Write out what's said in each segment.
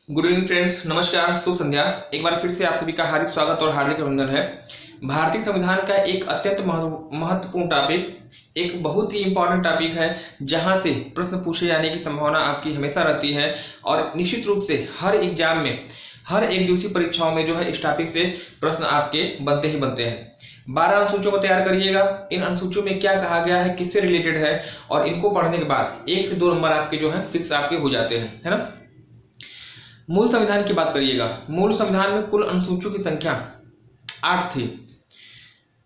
Good evening friends, नमस्कार, शुभ संध्या। एक बार फिर से आप सभी का हार्दिक स्वागत और हार्दिक अभिनंदन है। भारतीय संविधान का एक अत्यंत महत्वपूर्ण टॉपिक, एक बहुत ही इंपॉर्टेंट टॉपिक है, जहां से प्रश्न पूछे जाने की संभावना आपकी हमेशा रहती है और निश्चित रूप से हर एग्जाम में, हर एक दिवसीय परीक्षाओं में जो है इस टॉपिक से प्रश्न आपके बनते ही बनते हैं। 12 अनुसूचियों को तैयार करिएगा। इन अनुसूचियों में क्या कहा गया है, किससे रिलेटेड है, और इनको पढ़ने के बाद 1 से 2 नंबर आपके जो है फिक्स आपके हो जाते हैं, है ना। मूल संविधान की बात करिएगा। मूल संविधान में कुल अनुसूचियों की संख्या 8 थी।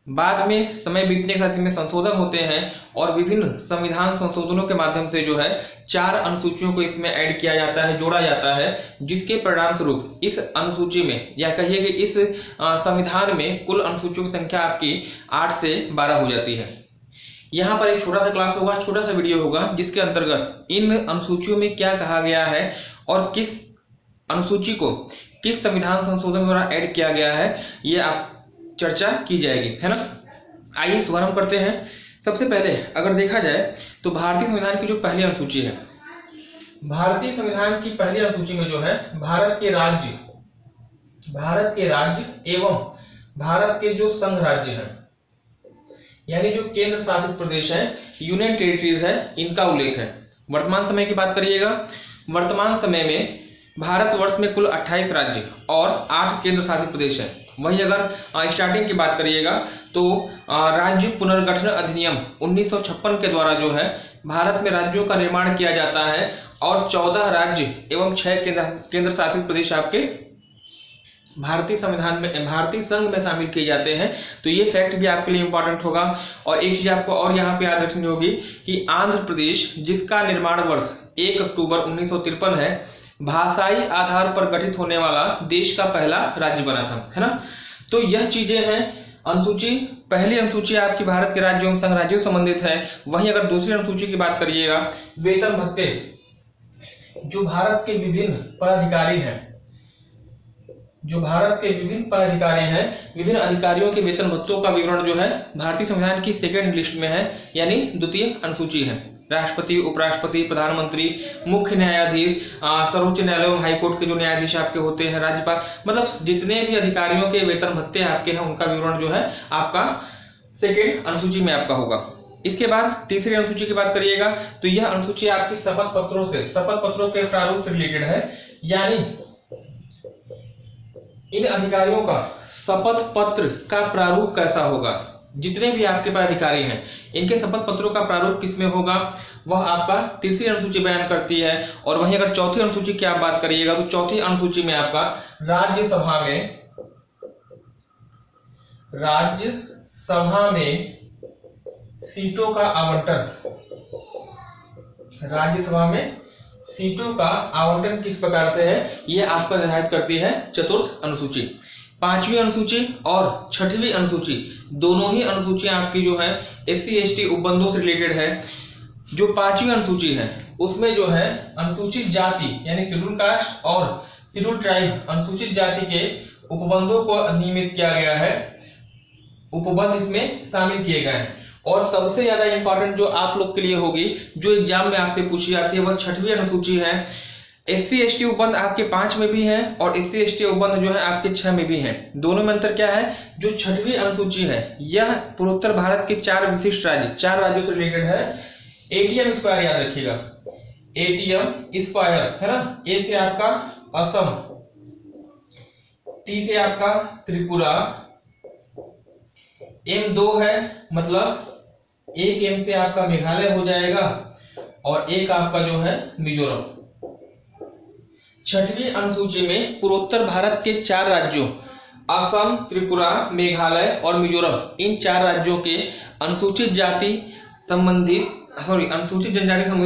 बाद में समय बीतने के साथ इसमें संशोधन होते हैं और विभिन्न संविधान संशोधनों के माध्यम से जो है 4 अनुसूचियों को इसमें ऐड किया जाता है, जोड़ा जाता है, जिसके परिणाम स्वरूप इस अनुसूची में, या कहिए कि इस संविधान में कुल अनुसूचियों की संख्या आपकी 8 से 12 हो जाती है। यहाँ पर एक छोटा सा क्लास होगा, छोटा सा वीडियो होगा, जिसके अंतर्गत इन अनुसूचियों में क्या कहा गया है और किस अनुसूची को किस संविधान संशोधन द्वारा ऐड किया गया है, ये आप चर्चा की जाएगी, है ना। आइए शुभारंभ करते हैं। सबसे पहले अगर देखा जाए तो भारतीय संविधान की जो पहली अनुसूची है, भारतीय संविधान की पहली अनुसूची में जो है भारत के राज्य एवं भारत के जो संघ राज्य है, यानी जो केंद्र शासित प्रदेश है, यूनियन टेरिटरीज है, इनका उल्लेख है। वर्तमान समय की बात करिएगा। वर्तमान समय में भारतवर्ष में कुल 28 राज्य और 8 केंद्र शासित प्रदेश है। वहीं अगर स्टार्टिंग की बात करिएगा तो राज्य पुनर्गठन अधिनियम 1956 के द्वारा जो है भारत में राज्यों का निर्माण किया जाता है और 14 राज्य एवं 6 केंद्र शासित प्रदेश आपके भारतीय संविधान में, भारतीय संघ में शामिल किए जाते हैं। तो ये फैक्ट भी आपके लिए इंपॉर्टेंट होगा। और एक चीज आपको और यहाँ पे याद रखनी होगी कि आंध्र प्रदेश, जिसका निर्माण वर्ष 1 अक्टूबर 1953 है, भाषाई आधार पर गठित होने वाला देश का पहला राज्य बना था, है ना। तो यह चीजें हैं। अनुसूची, पहली अनुसूची आपकी भारत के राज्यों एवं संघ राज्यों से संबंधित है। वहीं अगर दूसरी अनुसूची की बात करिएगा, वेतन भत्ते, जो भारत के विभिन्न पदाधिकारी हैं, विभिन्न अधिकारियों के वेतन भत्तों का विवरण जो है भारतीय संविधान की सेकेंड लिस्ट में है, यानी द्वितीय अनुसूची है। राष्ट्रपति, उपराष्ट्रपति, प्रधानमंत्री, मुख्य न्यायाधीश, सर्वोच्च न्यायालय एवं हाईकोर्ट के जो न्यायाधीश आपके होते हैं, राज्यपाल, मतलब जितने भी अधिकारियों के वेतन भत्ते आपके हैं, उनका विवरण जो है आपका सेकेंड अनुसूची में आपका होगा। इसके बाद तीसरी अनुसूची की बात करिएगा तो यह अनुसूची आपकी शपथ पत्रों के प्रारूप से रिलेटेड है, यानी इन अधिकारियों का शपथ पत्र का प्रारूप कैसा होगा। जितने भी आपके पास अधिकारी हैं, इनके शपथ पत्रों का प्रारूप किसमें होगा, वह आपका तीसरी अनुसूची बयान करती है। और वहीं अगर चौथी अनुसूची की आप बात करिएगा तो चौथी अनुसूची में आपका राज्यसभा में सीटों का आवंटन किस प्रकार से है, यह आपका निर्धारित करती है चतुर्थ अनुसूची। पांचवी अनुसूची और छठवीं अनुसूची, दोनों ही अनुसूचियां आपकी जो है SC/ST उपबंधों से रिलेटेड है। जो पांचवी अनुसूची है उसमें जो है अनुसूचित जाति यानी शेड्यूल कास्ट और शेड्यूल ट्राइब, अनुसूचित जाति के उपबंधों को अधिनियमित किया गया है, उपबंध इसमें शामिल किए गए हैं। और सबसे ज्यादा इंपॉर्टेंट जो आप लोग के लिए होगी, जो एग्जाम में आपसे पूछी जाती है, वह छठवीं अनुसूची है। SC/ST उपबंध आपके 5 में भी है और SC/ST उपबंध जो है आपके 6 में भी है। दोनों में अंतर क्या है, जो छठवीं अनुसूची है यह पूर्वोत्तर भारत के 4 विशिष्ट राज्य, 4 राज्यों से रिलेटेड है। ATM स्क्वायर याद रखिएगा, ATM स्क्वायर, है ना। A से आपका असम, T से आपका त्रिपुरा, M2 है, मतलब एक M से आपका मेघालय हो जाएगा और एक आपका जो है मिजोरम। छठवीं अनुसूची में पूर्वोत्तर भारत के 4 राज्यों असम, त्रिपुरा, मेघालय और मिजोरम, इन 4 राज्यों के अनुसूचित जनजाति संबंधित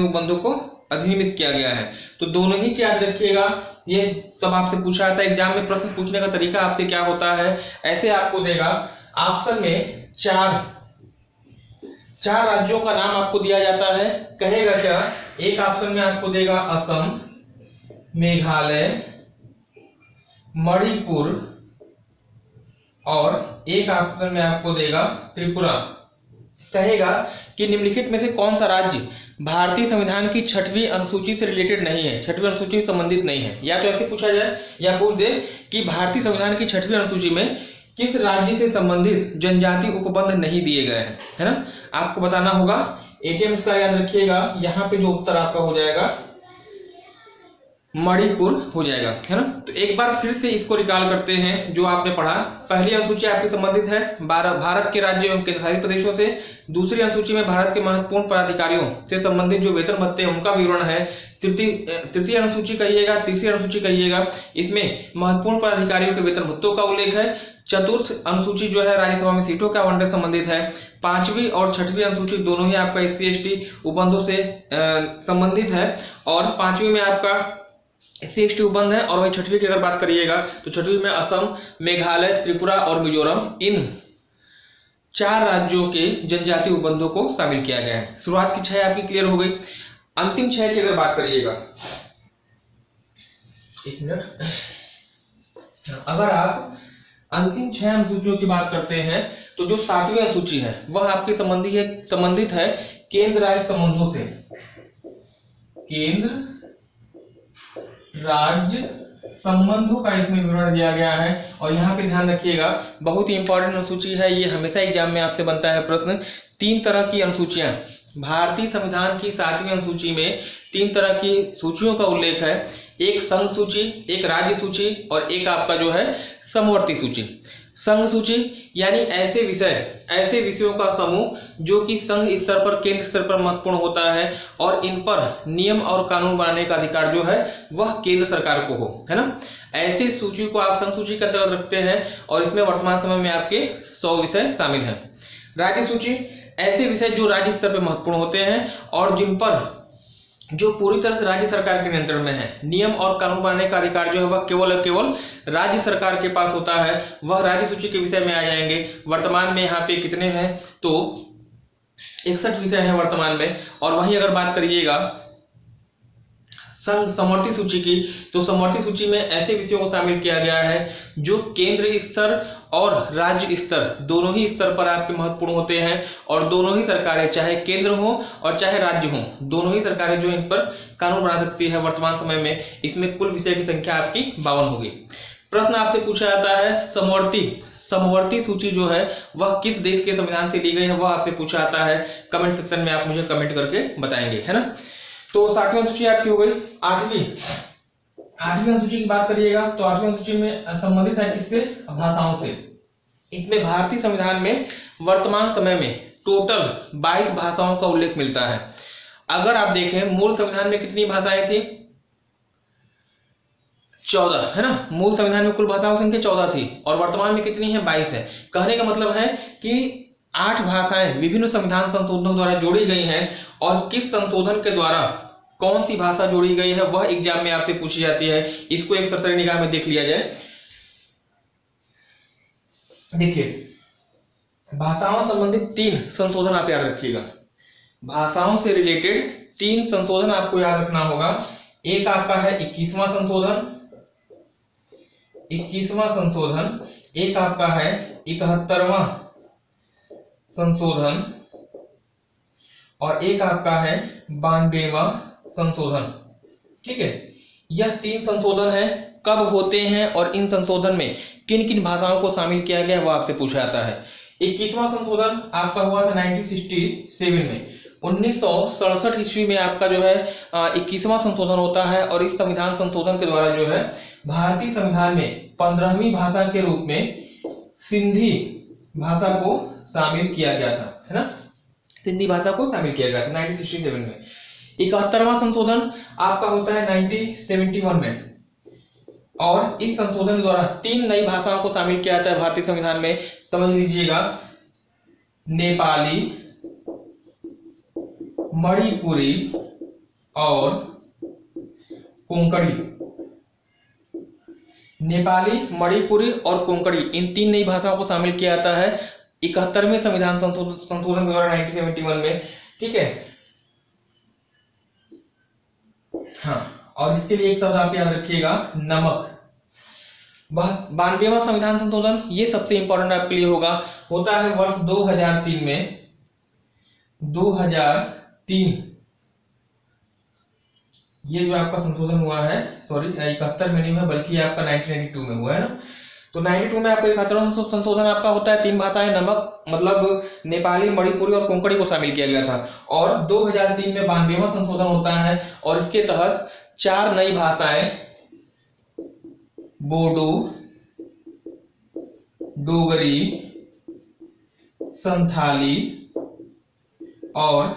उपबंधों को अधिनियमित किया गया है। तो दोनों ही याद रखिएगा, ये सब आपसे पूछा जाता है एग्जाम में। प्रश्न पूछने का तरीका आपसे क्या होता है, ऐसे आपको देगा ऑप्शन में 4 राज्यों का नाम आपको दिया जाता है। कहेगा क्या, एक ऑप्शन में आपको देगा असम, मेघालय, मणिपुर और एक ऑप्शन में आपको देगा त्रिपुरा। कहेगा कि निम्नलिखित में से कौन सा राज्य भारतीय संविधान की 6वीं अनुसूची से रिलेटेड नहीं है, 6वीं अनुसूची से संबंधित नहीं है। या तो ऐसे पूछा जाए या पूछ दे कि भारतीय संविधान की 6वीं अनुसूची में किस राज्य से संबंधित जनजाति उपबंध नहीं दिए गए हैं, है ना। आपको बताना होगा। एटीएम इसका याद रखिएगा, यहाँ पे जो उत्तर आपका हो जाएगा मणिपुर हो जाएगा, है ना। तो एक बार फिर से इसको रिकॉल करते हैं जो आपने पढ़ा। पहली अनुसूची आपकी संबंधित है भारत के राज्य एवं केंद्रशासित प्रदेशों से। दूसरी अनुसूची में भारत के महत्वपूर्ण पदाधिकारियों से संबंधित जो वेतन भत्ते हैं उनका विवरण है। तृतीय अनुसूची कहिएगा, तीसरी अनुसूची कहिएगा, इसमें महत्वपूर्ण पदाधिकारियों के वेतन भत्तों का उल्लेख है। चतुर्थ अनुसूची जो है राज्यसभा में सीटों का आवंटन संबंधित है। 5वीं और 6वीं अनुसूची दोनों ही आपका SC/ST उपबंधों से संबंधित है। और 5वीं में आपका SC/ST उपबंध है। और वही 6वीं की अगर बात करिएगा तो 6वीं में असम, मेघालय, त्रिपुरा और मिजोरम, इन 4 राज्यों के जनजाति उपबंधों को शामिल किया गया है। शुरुआत की 6 आपकी क्लियर हो गई। अंतिम 6 की अगर बात करिएगा, एक मिनट, अगर आप अंतिम 6 अनुसूचियों की बात करते हैं तो जो 7वीं अनुसूची है वह आपकी संबंधित है केंद्र राज्य संबंधों से। केंद्र राज्य संबंधों का इसमें विवरण दिया गया है। और यहाँ पे ध्यान रखिएगा, बहुत ही इंपॉर्टेंट अनुसूची है ये, हमेशा एग्जाम में आपसे बनता है प्रश्न। 3 तरह की अनुसूचियां भारतीय संविधान की 7वीं अनुसूची में 3 तरह की सूचियों का उल्लेख है। एक संघ सूची, एक राज्य सूची और एक आपका जो है समवर्ती सूची। संघ सूची यानी ऐसे विषयों का समूह जो कि संघ स्तर पर, केंद्र स्तर पर महत्वपूर्ण होता है और इन पर नियम और कानून बनाने का अधिकार जो है वह केंद्र सरकार को हो, है ना। ऐसी सूची को आप संघ सूची के अंतर्गत रखते हैं और इसमें वर्तमान समय में आपके 100 विषय शामिल हैं। राज्य सूची ऐसे विषय जो राज्य स्तर पर महत्वपूर्ण होते हैं और जिन पर जो पूरी तरह से राज्य सरकार के नियंत्रण में है। नियम और कानून बनाने का अधिकार जो है वह केवल और केवल राज्य सरकार के पास होता है। वह राज्य सूची के विषय में आ जाएंगे। वर्तमान में यहाँ पे कितने हैं तो 61 विषय हैं वर्तमान में। और वहीं अगर बात करिएगा संघ समवर्ती सूची की, तो समवर्ती सूची में ऐसे विषयों को शामिल किया गया है जो केंद्र स्तर और राज्य स्तर दोनों ही स्तर पर आपके महत्वपूर्ण होते हैं। और दोनों ही सरकारें, चाहे केंद्र हो और चाहे राज्य हो, दोनों ही सरकारें जो इन पर कानून बना सकती है वर्तमान समय में। इसमें कुल विषय की संख्या आपकी 52 होगी। प्रश्न आपसे पूछा जाता है समवर्ती सूची जो है वह किस देश के संविधान से ली गई है, वह आपसे पूछा जाता है। कमेंट सेक्शन में आप मुझे कमेंट करके बताएंगे, है ना। तो 7वीं अनुसूची आपकी हो गई। 8वीं अनुसूची की बात करिएगा तो 8वीं अनुसूची में संबंधित है किससे, भाषाओं से। इसमें भारतीय संविधान में वर्तमान समय में टोटल 22 भाषाओं का उल्लेख मिलता है। अगर आप देखें मूल संविधान में कितनी भाषाएं थी, 14, है ना। मूल संविधान में कुल भाषाओं की संख्या 14 थी और वर्तमान में कितनी है, 22 है। कहने का मतलब है कि 8 भाषाएं विभिन्न संविधान संशोधनों द्वारा जोड़ी गई हैं। और किस संशोधन के द्वारा कौन सी भाषा जोड़ी गई है वह एग्जाम में आपसे पूछी जाती है। इसको एक सरसरी निगाह में देख लिया जाए। देखिए, भाषाओं संबंधित 3 संशोधन आप याद रखिएगा। भाषाओं से रिलेटेड 3 संशोधन आपको याद रखना होगा। एक आपका है 21वां संशोधन, एक आपका है 71वां संशोधन और एक आपका है 92वां संशोधन। ठीक है, यह 3 संशोधन है। कब होते हैं और इन संशोधन में किन किन भाषाओं को शामिल किया गया है वो आपसे पूछा जाता है। 21वां संशोधन आपका हुआ था 1967 में। 1967 ईस्वी में आपका जो है 21वां संशोधन होता है। और इस संविधान संशोधन के द्वारा जो है भारतीय संविधान में 15वीं भाषा के रूप में सिंधी भाषा को शामिल किया गया था, है ना। सिंधी भाषा को शामिल किया गया था 1967 में। 71वां संशोधन आपका होता है 1971 में। और इस संशोधन के द्वारा 3 नई भाषाओं को शामिल किया जाता है भारतीय संविधान में। समझ लीजिएगा, नेपाली, मणिपुरी और कोंकणी। नेपाली, मणिपुरी और कोंकणी, इन 3 नई भाषाओं को शामिल किया जाता है 71वें संविधान संशोधन के द्वारा 1971 में। ठीक है, हाँ। और इसके लिए एक शब्द आप याद रखिएगा, नमक। 92वां संविधान संशोधन, ये सबसे इंपॉर्टेंट आपके लिए होता है वर्ष 2003 में। 2003 ये जो आपका संशोधन हुआ है, सॉरी 71 में नहीं हुआ बल्कि आपका 1992 में हुआ है ना। तो 92 में आपका 71वां संशोधन आपका होता है। 3 भाषाएं नमक मतलब नेपाली, मणिपुरी और कोंकणी को शामिल किया गया था। और 2003 में 92वां संशोधन होता है और इसके तहत 4 नई भाषाएं बोडो, डोगरी, संथाली और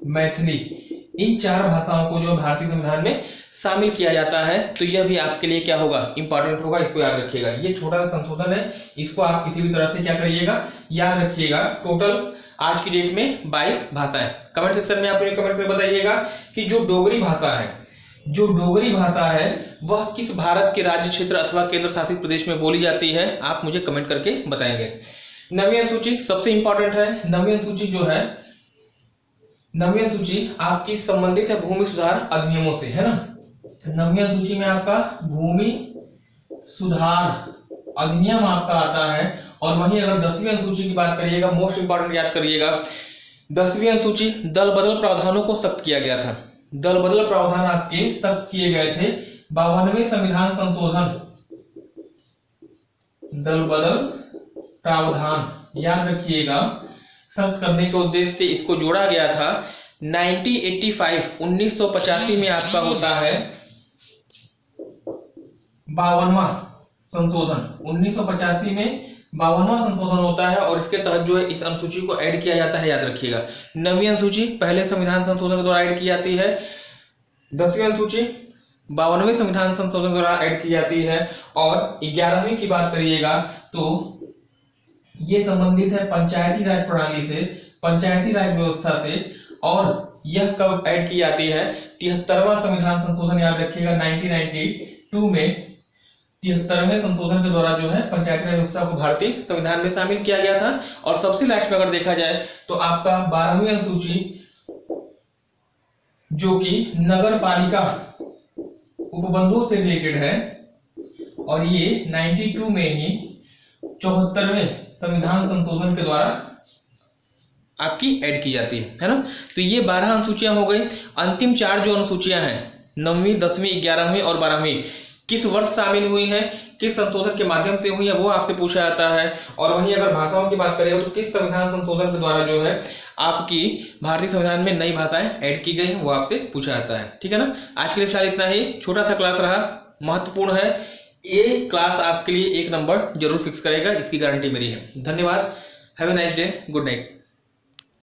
मैथिली, इन 4 भाषाओं को जो भारतीय संविधान में शामिल किया जाता है। तो यह भी आपके लिए क्या होगा, इंपॉर्टेंट होगा, इसको याद रखिएगा। ये छोटा सा संशोधन है, इसको आप किसी भी तरह से क्या करिएगा, याद रखिएगा। टोटल आज की डेट में 22 भाषाएं। कमेंट सेक्शन में आप कमेंट में बताइएगा कि जो डोगरी भाषा है वह किस भारत के राज्य, क्षेत्र अथवा केंद्र शासित प्रदेश में बोली जाती है, आप मुझे कमेंट करके बताएंगे। 9वीं अनुसूची सबसे इंपॉर्टेंट है। 9वीं अनुसूची जो है, 9वीं अनुसूची आपकी संबंधित है भूमि सुधार अधिनियमों से, है ना। 9वीं अनुसूची में आपका भूमि सुधार अधिनियम आपका आता है। और वहीं अगर 10वीं अनुसूची की बात करिएगा, मोस्ट इंपॉर्टेंट याद करिएगा, 10वीं अनुसूची दल बदल प्रावधानों को सख्त किया गया था। दल बदल प्रावधान आपके सख्त किए गए थे। 52वें संविधान संशोधन, दल बदल प्रावधान याद रखिएगा, सख्त करने के उद्देश्य से इसको जोड़ा गया था। 1985 में आपका होता है 52वां संशोधन। 1985 में 52वां संशोधन होता है और इसके तहत जो है इस अनुसूची को ऐड किया जाता है, याद रखिएगा। 9वीं अनुसूची पहले संविधान संशोधन के द्वारा ऐड की जाती है। 10वीं अनुसूची 52वें संविधान संशोधन के द्वारा ऐड की जाती है। और 11वीं की बात करिएगा तो ये संबंधित है पंचायती राज प्रणाली से, पंचायती राज व्यवस्था से। और यह कब ऐड की जाती है, 73वां संविधान संशोधन याद रखिएगा। 1992 में 73वें संशोधन के द्वारा जो है पंचायती राज व्यवस्था को भारतीय संविधान में शामिल किया गया था। और सबसे लास्ट में अगर देखा जाए तो आपका 12वीं अनुसूची जो कि नगर पालिका उपबंधों से रिलेटेड है और ये 92 में ही 74वें संविधान संशोधन के द्वारा आपकी ऐड की जाती है ना। तो ये 12 अनुसूचियां हो गई। अंतिम 4 जो अनुसूचियां हैं, 9वीं, 10वीं, 11वीं और 12वीं, किस वर्ष शामिल हुई है, किस संशोधन के माध्यम से हुई है, वो आपसे पूछा जाता है। और वहीं अगर भाषाओं की बात करें तो किस संविधान संशोधन के द्वारा जो है आपकी भारतीय संविधान में नई भाषाएं ऐड की गई हैं, वो आपसे पूछा जाता है। ठीक है ना। आज के लिए फिलहाल इतना ही, छोटा सा क्लास रहा, महत्वपूर्ण है। ये क्लास आपके लिए 1 नंबर जरूर फिक्स करेगा, इसकी गारंटी मेरी है। धन्यवाद। Have a nice day, good night.